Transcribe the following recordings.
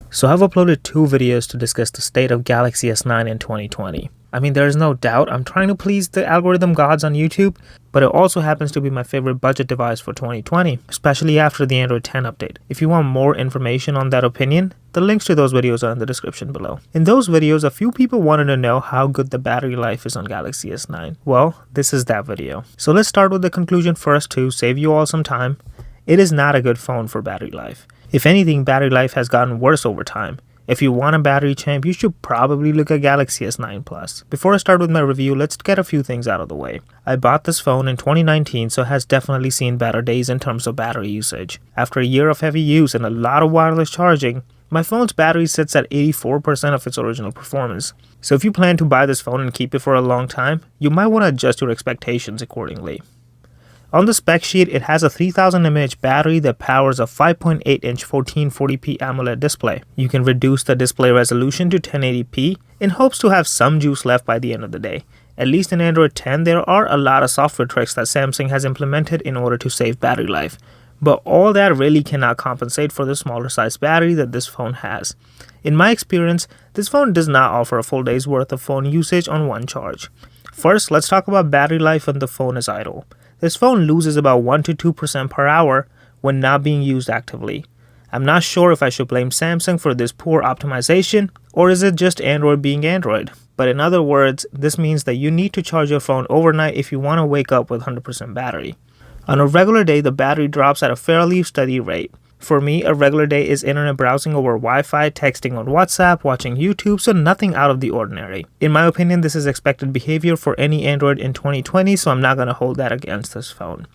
So I've uploaded 2 videos to discuss the state of Galaxy S9 in 2020. I mean, there is no doubt I'm trying to please the algorithm gods on YouTube, but it also happens to be my favorite budget device for 2020, especially after the Android 10 update. If you want more information on that opinion, the links to those videos are in the description below. In those videos, a few people wanted to know how good the battery life is on Galaxy S9. Well, this is that video. So let's start with the conclusion first to save you all some time. It is not a good phone for battery life. If anything, battery life has gotten worse over time. If you want a battery champ, you should probably look at Galaxy S9 Plus. Before I start with my review, let's get a few things out of the way. I bought this phone in 2019, so it has definitely seen better days in terms of battery usage. After a year of heavy use and a lot of wireless charging, my phone's battery sits at 84% of its original performance. So if you plan to buy this phone and keep it for a long time, you might want to adjust your expectations accordingly. On the spec sheet, it has a 3000 mAh battery that powers a 5.8-inch 1440p AMOLED display. You can reduce the display resolution to 1080p in hopes to have some juice left by the end of the day. At least in Android 10, there are a lot of software tricks that Samsung has implemented in order to save battery life. But all that really cannot compensate for the smaller size battery that this phone has. In my experience, this phone does not offer a full day's worth of phone usage on one charge. First, let's talk about battery life when the phone is idle. This phone loses about 1 to 2% per hour when not being used actively. I'm not sure if I should blame Samsung for this poor optimization, or is it just Android being Android? But in other words, this means that you need to charge your phone overnight if you want to wake up with 100% battery. On a regular day, the battery drops at a fairly steady rate. For me, a regular day is internet browsing over Wi-Fi, texting on WhatsApp, watching YouTube, so nothing out of the ordinary. In my opinion, this is expected behavior for any Android in 2020, so I'm not going to hold that against this phone.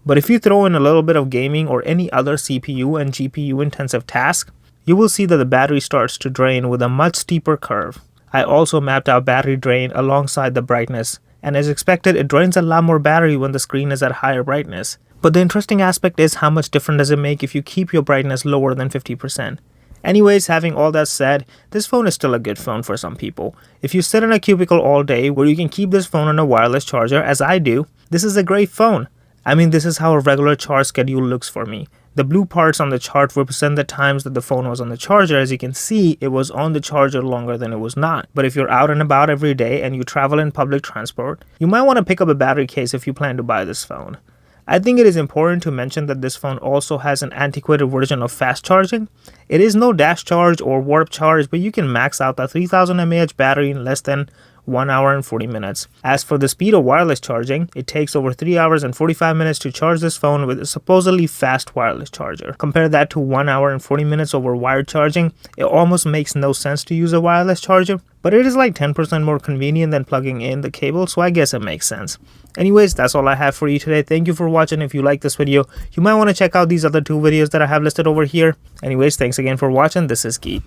But if you throw in a little bit of gaming or any other CPU and GPU intensive task, you will see that the battery starts to drain with a much steeper curve. I also mapped out battery drain alongside the brightness, and as expected, it drains a lot more battery when the screen is at higher brightness. But the interesting aspect is how much difference does it make if you keep your brightness lower than 50%. Anyways, having all that said, this phone is still a good phone for some people. If you sit in a cubicle all day where you can keep this phone on a wireless charger, as I do, this is a great phone. I mean, this is how a regular charge schedule looks for me. The blue parts on the chart represent the times that the phone was on the charger. As you can see, it was on the charger longer than it was not. But if you're out and about every day and you travel in public transport, you might want to pick up a battery case if you plan to buy this phone. I think it is important to mention that this phone also has an antiquated version of fast charging. It is no dash charge or warp charge, but you can max out the 3000 mAh battery in less than 1 hour and 40 minutes. As for the speed of wireless charging, it takes over 3 hours and 45 minutes to charge this phone with a supposedly fast wireless charger. Compare that to 1 hour and 40 minutes over wired charging. It almost makes no sense to use a wireless charger, but it is like 10% more convenient than plugging in the cable, so I guess it makes sense. Anyways, that's all I have for you today. Thank you for watching. If you like this video, you might want to check out these other 2 videos that I have listed over here. Anyways, thanks again for watching. This is Geet.